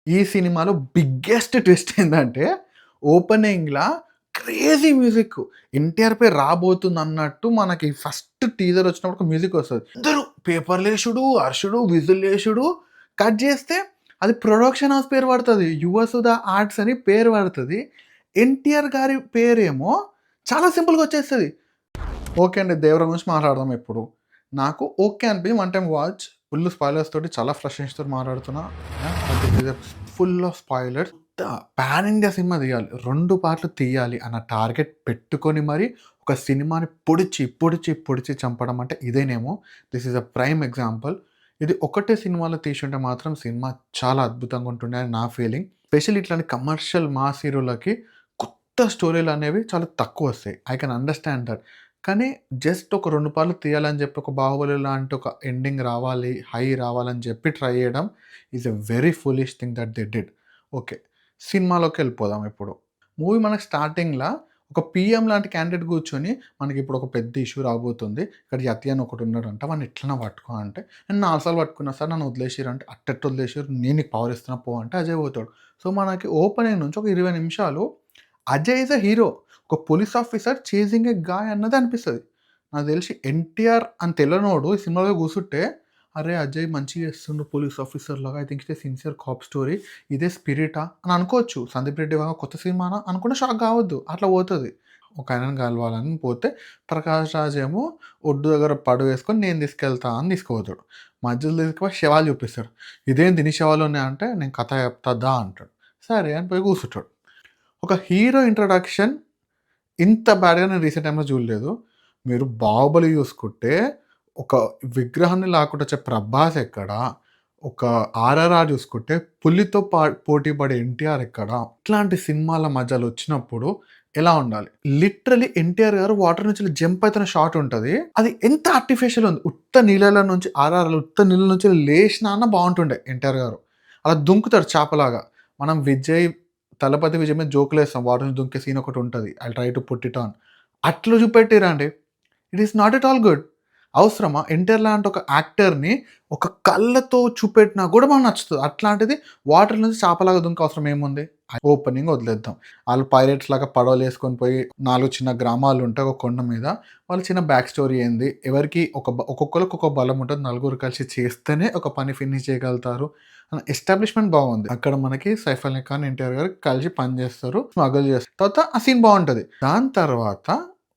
ఈ సినిమాలో biggest twist ఏందంటే, ఓపెనింగ్‌లా క్రేజీ మ్యూజిక్. 'ఎన్టీఆర్' పేరు రాబోతుందన్నట్టు మనకి ఫస్ట్ టీజర్ వచ్చినప్పుడు ఒక మ్యూజిక్ వస్తది. అందరూ పేపర్‌లేసుడు, అరుషుడు, విజిల్లేసుడు. కట్ చేస్తే అది ప్రొడక్షన్ హౌస్ పేరు పడతది. 'యువసుధ ఆర్ట్స్' అని పేరు పడతది. 'ఎన్టీఆర్' గారి పేరేమో చాలా సింపుల్‌గా వచ్చేస్తది. ఓకే అండి. 'దేవర' గురించి మాట్లాడదాం ఇప్పుడు. నాకు ఓకే అనిపించింది. One time watch. Full spoilers తోటి చాలా ఫ్రస్ట్రేషన్స్‌తోటి మాట్లాడుతున్నా. This is full of spoilers. Pan India cinema తీయాలి. 2 పార్ట్‌లు తీయాలి అన్న టార్గెట్ పెట్టుకొని మరి ఒక సినిమాని పొడిచి చంపడం అంటే ఇదేనేమో. This is a prime example. ఇది ఒకటే సినిమాలో తీసుంటే మాత్రం సినిమా చాలా అద్భుతంగా ఉంటుండే అని నా ఫీలింగ్. స్పెషల్లీ ఇట్లాంటి కమర్షియల్ మాస్ హీరోలకి కొత్త స్టోరీలనేవి చాలా తక్కువొస్తాయి. I can understand that. కానీ జస్ట్ ఒక 2 పార్లు తీయాలని చెప్పి ఒక 'బాహుబలి' లాంటి ఒక ఎండింగ్ రావాలి, హై రావాలని చెప్పి ట్రై చేయడం is a very foolish thing that they did. Okay. సినిమాలోకెళ్ళిపోదాం ఇప్పుడు. మూవీ మనకు స్టార్టింగ్‌ల ఒక పీఎం లాంటి క్యాండిడేట్ కూర్చొని మనకిప్పుడు ఒక పెద్ద ఇష్యూ రాబోతుంది. ఇక్కడ యతి అని ఒకడున్నాడంట. వాడిని ఎట్లైనా పట్టుకో అంటే, నేను 4 సార్లు పట్టుకున్నా సార్ నన్ను వదిలేసిర్రు అంటే, అట్టెట్ట వదిలేసిర్రు నేను నీకు పవర్ ఇస్తున్నా పో అంటే అజయ్ పోతాడు. సో మనకి ఓపెనింగ్ నుంచి ఒక 20 నిమిషాలు అజయ్ ఈజ్ ఎ హీరో. ఒక police officer chasing a guy అన్నది అనిపిస్తది. నాకు తెలిసి 'ఎన్టీఆర్' అని తెలవనోడు ఈ సినిమాలో కూసుంటే, అరే! అజయ్ మంచిగా చేస్తుండు పోలీస్ ఆఫీసర్‌లాగా. I think it's a sincere cop story. ఇదే స్పిరిటా అని అనుకోవచ్చు. 'సందీప్ రెడ్డి వంగ' కొత్త సినిమానా అనుకుంటే షాక్ కావద్దు. అట్లా పోతది. ఒక ఆయనని కలవాలని పోతే, ప్రకాష్ రాజ్ ఏమో ఒడ్డు దగ్గర పడవేసుకొని నేను తీసుకెళ్తా అని తీసుకుపోతాడు. మధ్యలో తీసుకుపోయి శవాలు చూపిస్తాడు. ఇదేంది ఇన్ని శవాలు ఉన్నాయంటే, నేను కథ చెప్తా దా అంటాడు. సరే అని పోయి కూర్చుంటాడు. ఒక హీరో ఇంట్రడక్షన్ ఇంత బ్యాడ్‌గా నేను రీసెంట్ టైమ్‌లో చూడలేదు. మీరు 'బాహుబలి' చూసుకుంటే ఒక విగ్రహాన్ని లాక్కుంటూ వచ్చే 'ప్రభాస్' ఎక్కడ? ఒక 'ఆర్ఆర్ఆర్' చూసుకుంటే పులితో పోటీ పడే 'ఎన్టీఆర్' ఎక్కడ? ఇట్లాంటి సినిమాల మధ్యలో వచ్చినప్పుడు ఎలా ఉండాలి? లిటరల్లీ 'ఎన్టీఆర్' గారు వాటర్ నుంచి జంప్ అయితున్న షాట్ ఉంటది. అది ఎంత ఆర్టిఫిషియల్ ఉంది. ఉత్త నీళ్ళలో నుంచి 'ఆర్ఆర్ఆర్‌లో' ఉత్త నీళ్ళ నుంచి లేషినా అన్న బావుంటుండే 'ఎన్టీఆర్' గారు. అలా దుంకుతాడు చాపలాగా. మనం 'తలపతి విజయ్' మీద జోకులేస్తాం. వాటర్ నుంచి దుంకే సీన్ ఒకటుంటది. I try to put it on. అట్లా చూపెట్టిర్రండి. It is not at all good. అవసరమా? 'ఎన్టీఆర్' లాంటి ఒక యాక్టర్‌ని ఒక కళ్ళతో చూపెట్టినా గూడా మనకు నచ్చుతది. అట్లాంటిది వాటర్ నుంచి చేపలాగా దుంకే అవసరం ఏముంది? ఓపెనింగ్ వదిలేద్దాం. ఆళ్ళు పైరేట్స్‌లాగా పడవలేసుకొని పోయి 4 చిన్న గ్రామాలుంటాయి ఒక కొండ మీద. వాళ్ళ చిన్న బ్యాక్ స్టోరీ ఏంది? ఎవరికి ఒక్కొక్కళ్ళకి ఒక బలం ఉంటది. నలుగురు కలిసి చేస్తేనే ఒక పని ఫినిష్ చేయగలుగుతారు. ఎస్టాబ్లిష్‌మెంట్ బాగుంది. అక్కడ మనకి సైఫ్ అలీ ఖాన్, 'ఎన్టీఆర్' గారు కలిసి పని చేస్తారు. స్మగుల్ చేస్తారు. తర్వాత ఆ సీన్ బావుంటది. దాని తర్వాత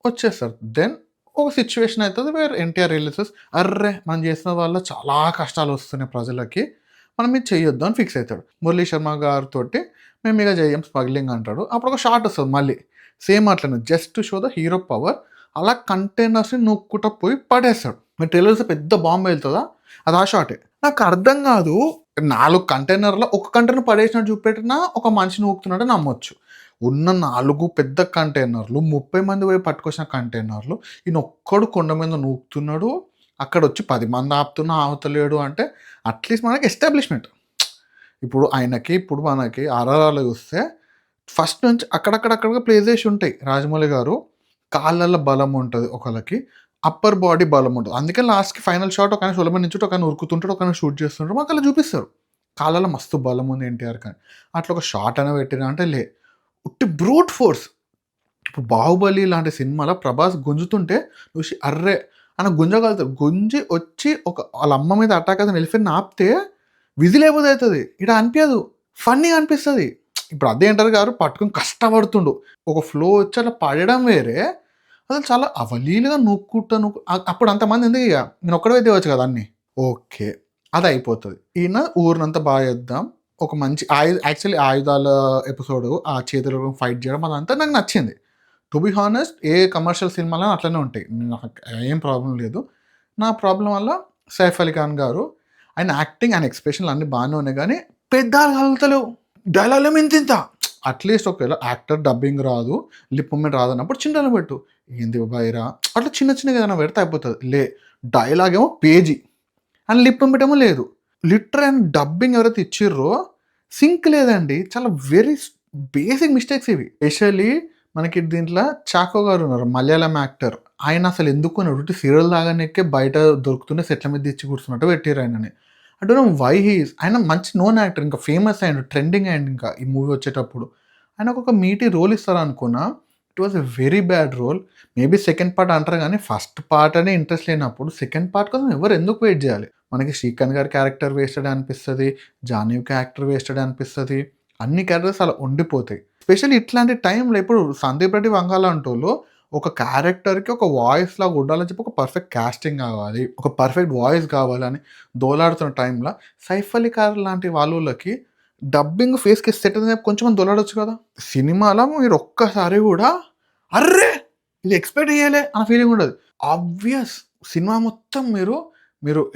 వచ్చేస్తారు. దెన్ ఒక సిట్యుయేషన్ అయితది వేర్ 'ఎన్టీఆర్' రియలైజెస్ అర్రె! మనం చేసిన వల్ల చాలా కష్టాలొస్తున్నాయి ప్రజలకి. మనం ఇది చెయ్యొద్దు అని ఫిక్స్ అయితాడు. మురళీ శర్మ గారితోటి మేము ఇక చెయ్యం స్మగ్లింగ్ అంటాడు. అప్పుడు ఒక షాట్ వస్తది మళ్ళీ. సేమ్ అట్లనే just to show the hero power. అలా కంటైనర్స్‌ని నూక్కుంటా పోయి పడేస్తాడు. మీరు ట్రైలర్స్‌లో పెద్ద బాంబ్ పేలుతదా? అది ఆ షాటే. నాకు అర్థం కాదు. 4 కంటైనర్‌లో ఒక కంటైనర్ పడేసినట్టు చూపెట్టినా ఒక మనిషిని ఊపుతున్నట్టు నమ్మొచ్చు. ఉన్న 4 పెద్ద కంటైనర్‌లు 30 మంది పోయి పట్టుకొచ్చిన కంటైనర్‌లు ఈయనొక్కడు కొండ మీద నూకుతున్నాడు. అక్కడొచ్చి 10 మంది ఆపుతున్నా ఆపుతలేడు అంటే అట్‌లీస్ట్ మనకి ఎస్టాబ్లిష్‌మెంట్. ఇప్పుడు ఆయనకి ఇప్పుడు మనకి 'ఆర్ఆర్ఆర్‌లో' చూస్తే ఫస్ట్ నుంచి అక్కడక్కడక్కడగా ప్లేస్ చేసి ఉంటాయి. రాజమౌళి గారు కాళ్ళల్లో బలం ఉంటది ఒకళ్ళకి. అప్పర్ బాడీ బలం ఉంటది. అందుకే లాస్ట్‌కి ఫైనల్ షాట్ ఒకాయన షోల మీద నించుంటే ఒకాయన ఉరుకుతుంటాడు. ఒకాయన షూట్ చేస్తుంటాడు. మాకలా చూపిస్తారు. కాళ్ళలో మస్తు బలం ఉంది 'ఎన్టీఆర్‌కి' అని. అట్లా ఒక షాట్ అయినా పెట్టిర్రా అంటే లే. ఉట్టి బ్రూట్ ఫోర్స్. ఇప్పుడు 'బాహుబలి' లాంటి సినిమాలో 'ప్రభాస్' గుంజుతుంటే చూసి అర్రె! అని గుంజగలుగుతాడు. గుంజి వచ్చి ఆళ్ళ అమ్మ మీద అటాక్ అయితున్న ఎలిఫెంట్‌ని ఆపితే విజిల్ ఏ అయితది. ఈడ అనిపియదు. ఫన్నీగా అనిపిస్తది. ఇప్పుడు అదే 'ఎన్టీఆర్' గారు పట్టుకొని కష్టపడుతుండు. ఒక ఫ్లో వచ్చి అలా పడడం వేరే. అసలు చాలా అవలీలగా నూక్కుంటా అప్పుడు అంతమంది ఎందుకిగ? నేనొక్కడివే తేవచ్చు కదా అన్నీ. ఓకే. అదయిపోతది. ఈయన ఊరినంతా బాగా చేద్దాం. ఒక మంచి యాక్చువల్లీ ఆయుధాల ఎపిసోడు, ఆ చేతులు ఫైట్ చేయడం అదంతా నాకు నచ్చింది. టు బీ హానెస్ట్ ఏ కమర్షియల్ సినిమాలైనా అట్లనే ఉంటాయి. నాకు ఏం ప్రాబ్లమ్ లేదు. నా ప్రాబ్లమ్ వల్ల సైఫ్ అలీ ఖాన్ గారు ఆయన యాక్టింగ్, ఆయన ఎక్స్‌ప్రెషన్‌లు అన్నీ బానే ఉన్నాయి గానీ, పెదాలు కదులుతలేవు. డైలాగులేమో ఇంతింత. అట్‌లీస్ట్ ఒకవేళ యాక్టర్ డబ్బింగ్ రాదు, లిప్ మూవ్‌మెంట్ రాదన్నప్పుడు చిన్నగా పెట్టు. ఏంది బైరా అట్లా చిన్న చిన్నగా ఏదైనా పెడితే అయిపోతది. డైలాగ్ ఏమో పేజీ. అండ్ లిప్ మూవ్‌మెంట్ ఏమో లేదు. లిటరల్ డబ్బింగ్ ఎవరైతే ఇచ్చిర్రో సింక్ లేదండి. చాలా వెరీ బేసిక్ మిస్టేక్స్ ఇవి. స్పెషల్లీ మనకి దీంట్లో 'చాకో' గారున్నారు. మలయాళం యాక్టర్. ఆయన అసలు ఎందుకు ఉట్టి సీరియల్ తాగనీకే బయట దొరుకుతుండే సెట్ల మీద తెచ్చి కూర్చున్నట్టు పెట్టిర్రు ఆయనని. I don't know why he is. ఆయన మంచి నోన్ యాక్టర్. ఇంకా ఫేమస్ అయ్యిండు. ట్రెండింగ్ అయ్యిండు ఇంకా ఈ మూవీ వచ్చేటప్పుడు. ఆయనకొక మీటీ రోల్ ఇస్తారనుకున్నా. It was a very bad role. Maybe second part అంటారు గానీ, ఫస్ట్ పార్ట్ అనే ఇంట్రెస్ట్ లేనప్పుడు సెకండ్ పార్ట్ కోసం ఎవరు ఎందుకు వెయిట్ జేయాలి? మనకి శ్రీకాంత్ గారి క్యారెక్టర్ వేస్టెడే అనిపిస్తది. జాహ్నవి క్యారెక్టర్ వేస్టెడే అనిపిస్తది. అన్ని క్యారెక్టర్స్ అలా ఉండిపోతాయి. ఎస్పెషల్లీ ఇట్లాంటి టైంలో ఇప్పుడు 'సందీప్ రెడ్డి వంగ' లాంటోళ్ళు ఒక క్యారెక్టర్‌కి ఒక వాయిస్ లాగా ఉండాలని చెప్పి ఒక పర్ఫెక్ట్ కాస్టింగ్ కావాలి. ఒక పర్ఫెక్ట్ వాయిస్ కావాలని దోలాడుతున్న టైంలో సైఫ్ అలీ ఖాన్ లాంటి వాళ్ళోళ్ళకి డబ్బింగ్ ఫేస్‌కి సెట్ అయిందని చెప్పి కొంచెం దోలాడొచ్చు కదా! సినిమాలో మీరు ఒక్కసారి కూడా అర్రె! ఇది ఎక్స్‌పెక్ట్ చేయలే అన్న ఫీలింగ్ ఉండదు. ఆబ్వియస్ సినిమా మొత్తం మీరు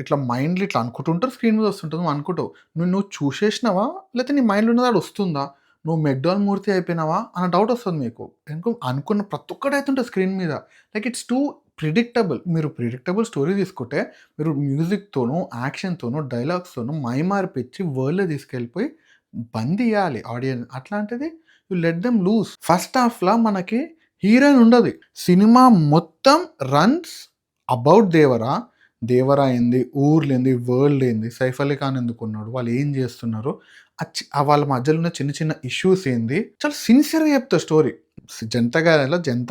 ఇట్లా మైండ్‌లో ఇట్లా అనుకుంటుంటారు. స్క్రీన్ మీద వస్తుంటది. నువ్వు అనుకుంటావు. నువ్వు చూసేసినావా? లేకపోతే నీ మైండ్‌లో ఉన్నది ఆడ వస్తుందా? నువ్వు 'మెక్‌డాల్' మూర్తి అయిపోయినావా? అన్న డౌట్ వస్తది మీకు. అనుకున్న ప్రతి ఒక్కటి అయితుంటది స్క్రీన్ మీద. Like it's too predictable. మీరు ప్రిడిక్టబుల్ స్టోరీ తీసుకుంటే మీరు మ్యూజిక్‌తోనూ, యాక్షన్‌తోనూ, డైలాగ్స్‌తోనూ మైమార్పిచ్చి వరల్డ్‌లో తీసుకెళ్ళిపోయి బంధియ్యాలి ఆడియన్స్. అట్లాంటిది you let them loose. First హాఫ్‌ల మనకి హీరోయిన్ ఉండదు. సినిమా మొత్తం రన్స్ అబౌట్ దేవరా. దేవరా ఏంది? ఊర్లేంది? వరల్డ్ ఏంది? సైఫ్ అలీ ఖాన్ ఎందుకున్నాడు? వాళ్ళు ఏం చేస్తున్నారు? వాళ్ళ మధ్యలో ఉన్న చిన్న చిన్న ఇష్యూస్ ఏంది? చాలా సిన్సియర్‌గా చెప్తారు story. 'Janata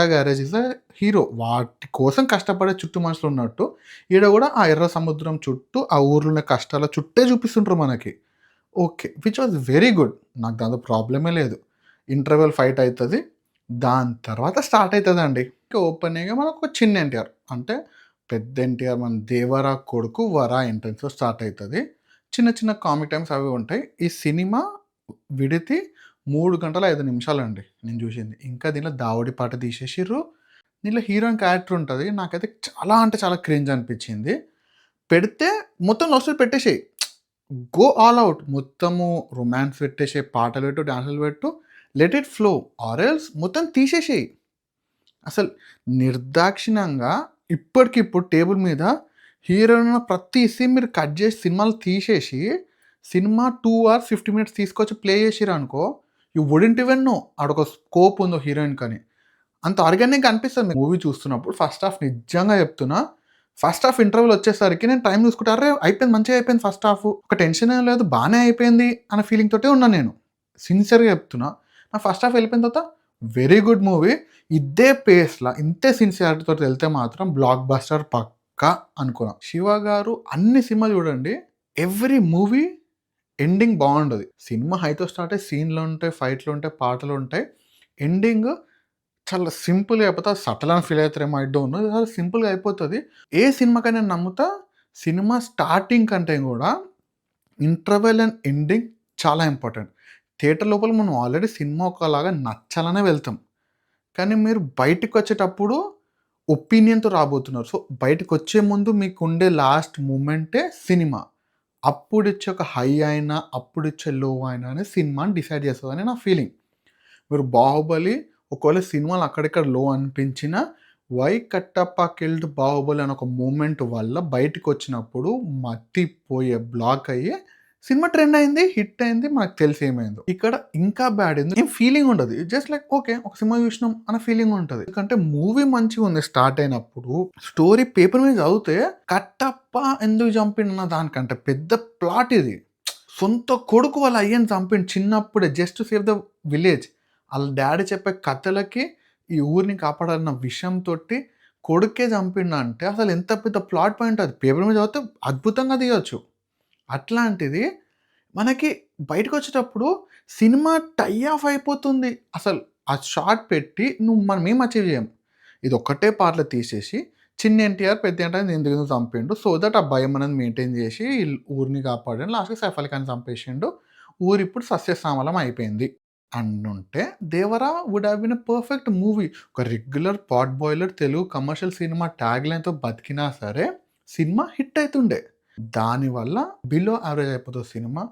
garage' is a hero. వాటి కోసం కష్టపడే చుట్టూ మనుషులున్నట్టు, ఈడ గూడా ఆ ఎర్ర సముద్రం చుట్టూ, ఆ ఊర్లో ఉన్న కష్టాల చుట్టే చూపిస్తుంటారు మనకి. Okay. Which was very good. నాకు దాంతో ప్రాబ్లమే లేదు. ఇంటర్వెల్ ఫైట్ అయితది. దాని తర్వాత స్టార్ట్ అయితదండి. ఓపెనింగ్‌గా మనకు చిన్న ఎన్టీఆర్. అంటే పెద్ద ఎన్టీఆర్ మన 'దేవరా' కొడుకు 'వర' ఎంట్రన్స్‌లో స్టార్ట్ అయితది. చిన్న చిన్న కామిక్ టైమ్స్ అవి ఉంటాయి. ఈ సినిమా విడితి 3 గంటల 5 నిమిషాలండి నేను చూసింది. ఇంకా దీంట్లో దావుడి పాట తీసేసిర్రు. దీంట్లో హీరోయిన్ క్యారెక్టర్ ఉంటది. నాకైతే చాలా అంటే చాలా క్రింజ్ అనిపించింది. పెడితే మొత్తం లవ్ స్టోరీ పెట్టేసేయి. Go all out. మొత్తము రొమాన్స్ పెట్టేసేయి. పాటలు పెట్టు, డాన్సులు పెట్టు. Let it flow. Or else మొత్తం తీసేసేయి. అసలు నిర్దాక్షిణ్యంగా ఇప్పటికిప్పుడు టేబుల్ మీద హీరోయిన్ ఉన్న ప్రతి సీన్ మీరు కట్ చేసి సినిమాలో తీసేసి, సినిమా 2 అవర్స్ 50 మినిట్స్ తీసుకొచ్చి ప్లే చేసిర్రనుకో, యూ వుడెంట్ ఈవెన్ నో ఆడొక స్కోప్ ఉందో హీరోయిన్‌కని. అంత ఆర్గానిక్‌గా అనిపిస్తది మీకు మూవీ చూస్తున్నప్పుడు. ఫస్ట్ హాఫ్ నిజంగా చెప్తున్నా. ఫస్ట్ హాఫ్ ఇంటర్వల్ వచ్చేసరికి నేను టైం చూసుకుంటే, అర్రె! అయిపోయింది మంచిగా అయిపోయింది ఫస్ట్ హాఫు. ఒక టెన్షన్ ఏం లేదు బానే అయిపోయింది అన్న ఫీలింగ్ తోటే ఉన్నా నేను. సిన్సియర్‌గా చెప్తున్నా. నాకు ఫస్ట్ హాఫ్ వెళ్ళిపోయిన తర్వాత వెరీ గుడ్ మూవీ. ఇదే పేస్‌ల ఇంతే సిన్సియారిటీతోటి వెళ్తే మాత్రం బ్లాక్ బస్టర్ పక్కా అనుకున్నా. 'శివ' గారు అన్ని సినిమాలు చూడండి. ఎవ్రి మూవీ ఎండింగ్ బావుండదు. సినిమా హైతో స్టార్ట్ అయ్యి సీన్‌లుంటాయి, ఫైట్‌లుంటాయి, పాటలుంటాయి. ఎండింగ్ చాలా సింపుల్‌గా అయిపోతే అది సటిల్ అని ఫీల్ అయితారేమో ఐ డోంట్ నో. చాలా సింపుల్‌గా అయిపోతది. ఏ సినిమాకైనా నేను నమ్ముతా సినిమా స్టార్టింగ్ కంటే గూడా ఇంటర్వెల్ అండ్ ఎండింగ్ చాలా ఇంపార్టెంట్. థియేటర్ లోపల మనం ఆల్రెడీ సినిమా ఒకలాగా నచ్చాలనే వెళ్తాం. కానీ మీరు బయటికొచ్చేటప్పుడు ఒపీనియన్‌తో రాబోతున్నారు. సో, బయటికొచ్చే ముందు మీకుండే లాస్ట్ మూమెంటే సినిమా. అప్పుడిచ్చే ఒక హై అయినా, అప్పుడిచ్చే లో అయినా అనేది సినిమాని డిసైడ్ చేస్తదని నా ఫీలింగ్. మీరు 'బాహుబలి' ఒకవేళ సినిమాలో అక్కడిక్కడ లో అనిపించినా, 'వై కట్టప్ప కిల్డ్ బాహుబలి' అని ఒక మూమెంట్ వల్ల బయటికొచ్చినప్పుడు మతిపోయే బ్లాక్ అయ్యి సినిమా ట్రెండ్ అయింది, హిట్ అయింది. మనకు తెలిసి ఏమైందో. ఇక్కడ ఇంకా బ్యాడ్ ఏంది ఏం ఫీలింగ్ ఉండదు. Just like okay. ఒక సినిమా చూసినాం అన్న ఫీలింగ్ ఉంటది. ఎందుకంటే మూవీ మంచిగుంది స్టార్ట్ అయినప్పుడు. స్టోరీ పేపర్ మీద చదివితే కట్టప్ప ఎందుకు చంపిండు అన్న దానికంటే పెద్ద ప్లాట్ ఇది. సొంత కొడుకు వాళ్ళ అయ్యని చంపిండు చిన్నప్పుడే just to save the village. ఆళ్ళ డ్యాడీ చెప్పే కథలకి ఈ ఊరిని కాపాడాలన్న విషయంతోటి కొడుకే చంపిండంటే అసలు ఎంత పెద్ద ప్లాట్ పాయింట్ అది. పేపర్ మీద చదివితే అద్భుతంగా తీయొచ్చు. అట్లాంటిది మనకి బయటకొచ్చేటప్పుడు సినిమా టై ఆఫ్ అయిపోతుంది. అసలు ఆ షాట్ పెట్టి మనమేం అచీవ్ జేయం. ఇదొక్కటే పార్ట్‌లో తీసేసి చిన్న ఎన్టీఆర్, పెద్ద ఎన్టీఆర్‌ని ఎందుకు చంపిండు. సో దట్ ఆ భయం అనేది మెయింటైన్ జేసి ఊరిని కాపాడాడు. లాస్ట్‌కి సైఫ్ అలీ ఖాన్‌ని చంపేసిండు. ఊరిప్పుడు సస్యశ్యామలం అయిపోయింది. అనుంటే 'Devara' would have been a perfect movie. ఒక regular potboiler Telugu commercial సినిమా ట్యాగ్‌లైన్‌తో బతికినా సరే సినిమా హిట్ అయితుండే. దానివల్ల బిలో యావరేజ్ అయిపోతది సినిమా.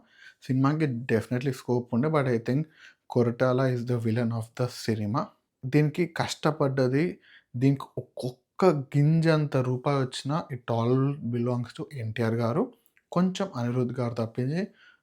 సినిమాకి డెఫినెట్‌లీ స్కోప్ ఉండే. But I think 'Koratala' is the villain of the సినిమా. దీనికి కష్టపడ్డది, దీనికి ఒక్కొక్క గింజంత రూపాయొచ్చినా it all belongs to NTR garu. కొంచెం అనిరుద్ గారు తప్పించి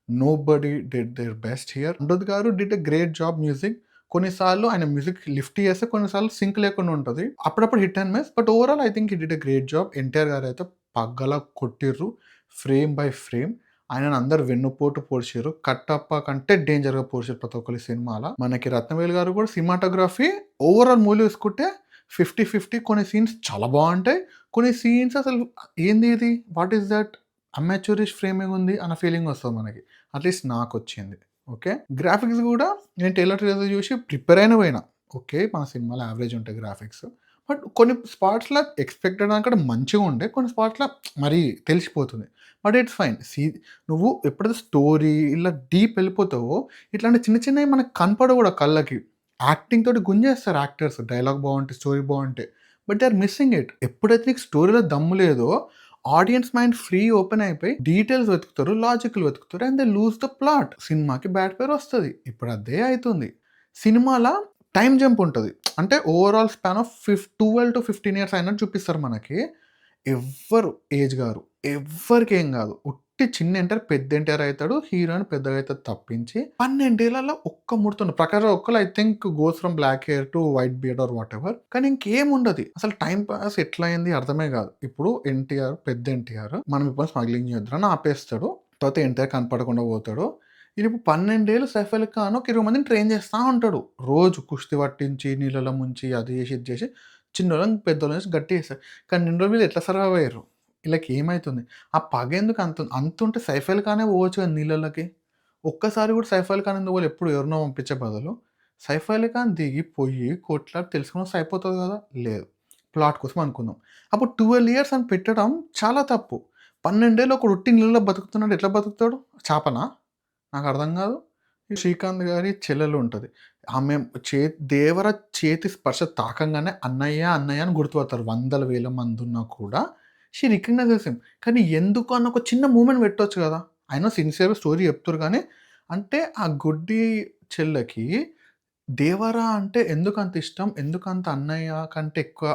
nobody did their best here. Anirudh garu did a great job music. కొన్నిసార్లు ఆయన మ్యూజిక్ లిఫ్ట్ చేస్తే కొన్నిసార్లు సింక్ లేకుండా ఉంటది. అప్పుడప్పుడు hit and miss. But overall I think he did a great job. NTR గారైతే పగ్గలా కొట్టిర్రు ఫ్రేమ్ బై ఫ్రేమ్. ఆయనను అందరూ వెన్నుపోటు పొడిచిర్రు. కట్టప్ప కంటే డేంజర్‌గా పొడిచిర్రు ప్రతి ఒక్కళ్ళు సినిమాల. మనకి 'రత్నవేలు' గారు కూడా సినిమాటోగ్రఫీ ఓవరాల్ మూవీ చూసుకుంటే 50, 50 కొన్ని సీన్స్ చాలా బావుంటాయి. కొన్ని సీన్స్ అసలు ఏంది ఇది? What is that? Amateurish framing ఉంది అన్న ఫీలింగ్ వస్తది మనకి. అట్‌లీస్ట్ నాకొచ్చింది. ఓకే. గ్రాఫిక్స్ గూడా నేను ట్రైలర్ ట్రైలర్ చూసి ప్రిపేర్ అయిన పోయినా. ఓకే. మన సినిమాలో యావరేజ్ ఉంటాయి గ్రాఫిక్స్. బట్ కొన్ని స్పాట్స్‌ల ఎక్స్‌పెక్టెడ్ దానికంటే మంచిగుండే. కొన్ని స్పాట్స్‌ల మరీ తెలిసిపోతుంది. But it's fine. నువ్వు ఎప్పుడైతే స్టోరీ ఇలా డీప్ వెళ్ళిపోతావో, ఇట్లాంటి చిన్న చిన్నవి మనకు కనపడవు గూడా కళ్ళకి. యాక్టింగ్ తోటి గుంజేస్తారు యాక్టర్స్. డైలాగ్ బావుంటే, స్టోరీ బావుంటే. But they are missing it. ఎప్పుడైతే నీకు స్టోరీలో దమ్ము లేదో, ఆడియన్స్ మైండ్ ఫ్రీ ఓపెన్ అయిపోయి డీటెయిల్స్ వెతుకుతారు, లాజిక్‌లు వెతుకుతారు and they lose the plot. సినిమాకి బ్యాడ్ పేరు వస్తది. ఇప్పుడు అదే అయితుంది. సినిమాల టైమ్ జంప్ ఉంటది. అంటే ఓవరాల్ స్పాన్ ఆఫ్ 12-15 ఇయర్స్ అయినట్టు చూపిస్తారు మనకి. ఎవ్వరు ఏజ్ గారు. ఎవ్వరికేం గాదు. ఉట్టి చిన్న ఎన్టీఆర్, పెద్ద ఎన్టీఆర్ అయితాడు. హీరోయిన్ పెద్దగా అయితది తప్పించి 12 ఏళ్లలో ఒక్క ముడతను. ప్రకాష్ రాజ్ ఒక్కళ్ళు I think goes from black hair to white beard or whatever. కానీ ఇంకేముండది. అసలు టైమ్ పాస్ ఎట్లా అయింది అర్థమే గాదు. ఇప్పుడు ఎన్టీఆర్, పెద్ద ఎన్టీఆర్ మనం ఇప్పుడు స్మగ్లింగ్ చేద్దామని ఆపేస్తాడు. తర్వాత ఎన్టీఆర్ కనపడకుండా పోతాడు. ఈయనిప్పుడు 12 ఏళ్ళు సైఫ్ అలీ ఖాన్ ఒక 20 మందిని ట్రైన్ చేస్తా ఉంటాడు. రోజు కుస్తీ పట్టించి, నీళ్ళలో ముంచి, అది చేసి, ఇది చేసి చిన్నోళ్ళని, పెద్దోళ్ళని చేసి గట్టిగా చేస్తారు. కానీ ఇన్ని రోజులు వీళ్ళు ఎట్లా సర్వైవ్ అయ్యారు? ఈళ్ళకి ఏమైతుంది? ఆ పగ ఎందుకు అంతుంటే సైఫ్ అలీ ఖానే పోవచ్చు కదా నీళ్ళలోకి. ఒక్కసారి కూడా సైఫ్ అలీ ఖాన్ ఎందుకు పోలే? ఎప్పుడు ఎవరినో పంపించే బదులు సైఫ్ అలీ ఖాన్ దిగి, పొయ్యి, కొట్లాడి తెలుసుకొని వస్తే అయిపోతది కదా! లేదు. ప్లాట్ కోసం అనుకుందాం. అప్పుడు 12 ఇయర్స్ అని పెట్టడం చాలా తప్పు. 12 ఏళ్ళు ఒకడు ఉట్టి నీళ్ళలో బతుకుతున్నాడు ఎట్లా బతుకుతాడు? చాపనా? నాకర్థం గాదు. ఈ శ్రీకాంత్ గారి చెల్లెలు ఉంటది. ఆమె దేవర చేతి స్పర్శ తాకంగానే అన్నయ్య, అన్నయ్య అని గుర్తుపడతారు. వందల వేల మందున్నా కూడా షీ రికగ్నైజెస్ హిమ్. కానీ ఎందుకు అన్న ఒక చిన్న మూవ్‌మెంట్ పెట్టొచ్చు గదా! అయినా సిన్సియర్‌గా స్టోరీ చెప్తుర్రు గానీ, అంటే ఆ గుడ్డి చెల్లెకి దేవర అంటే ఎందుకంత ఇష్టం? ఎందుకంత అన్నయ్య కంటే ఎక్కువ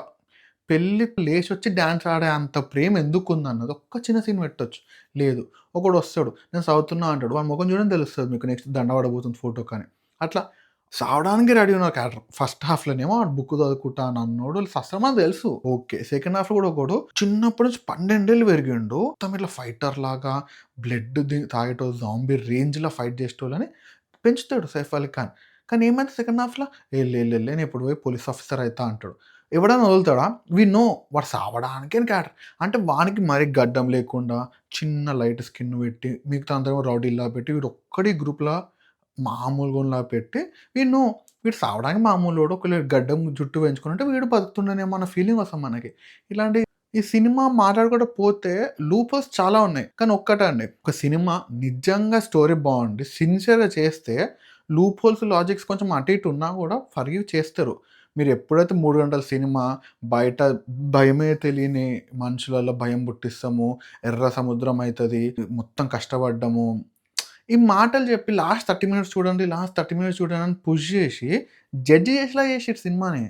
పెళ్ళికి లేచొచ్చి డాన్స్ ఆడే అంత ప్రేమ ఎందుకుందన్నది ఒక్క చిన్న సీన్ పెట్టొచ్చు. లేదు. ఒకడొస్తాడు. నేను సవుతున్నా అంటాడు. వాడి మొఖం చూడంగానే తెలుస్తది మీకు నెక్స్ట్ దండ పడబోతుంది ఫోటోకని. అట్లా సావడానికి రెడీ ఉన్న క్యారెక్టర్. ఫస్ట్ హాఫ్‌లోనేమో వాడు బుక్ చదువుకుంటా అన్నోడు సస్తమని తెలుసు. ఓకే. సెకండ్ హాఫ్‌లో కూడా ఒకడు చిన్నప్పటి నుంచి 12 ఏళ్ళు పెరిగిండు. మొత్తం ఇట్లా ఫైటర్ లాగా బ్లడ్ తాగేటోళ్ళు జాంబీ రేంజ్‌లో ఫైట్ చేసేటోళ్ళని పెంచుతాడు సైఫ్ అలీ ఖాన్. కానీ ఏమైంది సెకండ్ హాఫ్‌ల ఎళ్ళెళ్ళెళ్ళే నేను ఇప్పుడు పోయి పోలీస్ ఆఫీసర్ అయితా అంటాడు. ఎవడైనా వదులుతాడా? వి నో వాడు సావడానికే క్యారెక్టర్. అంటే వానికి మరి గడ్డం లేకుండా చిన్న లైట్ స్కిన్ పెట్టి మిగతా అందరేమో రౌడీలా పెట్టి వీడొక్కడే గ్రూప్‌లా మామూలుగోనిలా పెట్టి వి నో వీడు సావడానికి మామూలోడు. ఒకవేళ గడ్డం జుట్టు పెంచుకునుంటే వీడు బతుకుతుండనేమో అన్న ఫీలింగ్ వస్తది మనకి. ఇలాంటి ఈ సినిమా మాట్లాడుకుంటూ పోతే లూప్ హోల్స్ చాలా ఉన్నాయి. కానీ ఒక్కటే అండి. ఒక సినిమా నిజంగా స్టోరీ బావుండి సిన్సియర్‌గా చేస్తే లూప్ హోల్స్, లాజిక్స్ కొంచెం అటు ఇటు ఉన్నా కూడా ఫర్‌గివ్ చేస్తారు. మీరు ఎప్పుడైతే 3 గంటల సినిమా బయట భయమే తెలియని మనుషులలో భయం పుట్టిస్తాము, ఎర్ర సముద్రం అయితది, మొత్తం కష్టపడ్డము. ఈ మాటలు చెప్పి లాస్ట్ 30 మినిట్స్ చూడండి, లాస్ట్ 30 మినిట్స్ చూడండి అని పుష్ చేసి, జడ్జ్ చేసేలా చేసిర్రు సినిమాని.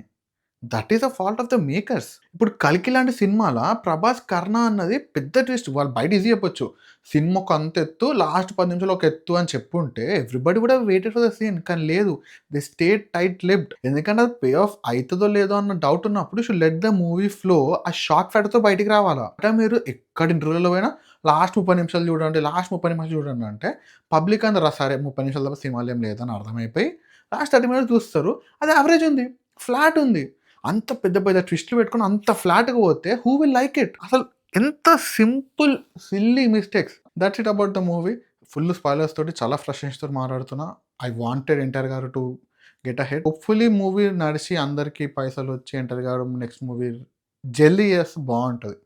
That is the fault of the makers. ఇప్పుడు 'కల్కి' లాంటి సినిమాల 'ప్రభాస్ కర్ణ' అన్నది పెద్ద ట్విస్ట్. వాళ్ళు బయట ఈజీ చెప్పొచ్చు. సినిమా ఒక అంతెత్తు, లాస్ట్ 10 నిమిషాలు ఒక ఎత్తు అని చెప్పుంటే everybody would have waited for the scene. కానీ లేదు. They stayed tight lipped. ఎందుకంటే అది పే ఆఫ్ అయితదో లేదో అన్న డౌట్ ఉన్నప్పుడు you should let the movie flow. ఆ షాక్ ఫ్యాక్టర్‌తో బయటికి రావాలా. అంటే మీరు ఎక్కడ ఇంటర్వ్యూలో పోయినా లాస్ట్ 30 నిమిషాలు చూడండి, లాస్ట్ 30 నిమిషాలు చూడండి అంటే పబ్లిక్ అందరు సరే 30 నిమిషాల తప్ప సినిమాలో ఏం లేదని అర్థమైపోయి లాస్ట్ 30 మినిట్స్ చూస్తారు. అది యావరేజ్ ఉంది. ఫ్లాట్ ఉంది. అంత పెద్ద పెద్ద ట్విస్ట్‌లు పెట్టుకొని అంత ఫ్లాట్‌గా పోతే హూ విల్ లైక్ ఇట్? అసలు ఎంత simple silly mistakes. That's it about the movie. Full spoilers తోటి చాలా ఫ్రస్ట్రేషన్స్‌తోటి మాట్లాడుతున్నా. ఐ వాంటెడ్ ఎన్టీఆర్ గారు to get ahead. Hopefully movie నడిచి అందరికి పైసలొచ్చి ఎన్టీఆర్ గారు నెక్స్ట్ మూవీ జల్దీ చేస్తే బావుంటది.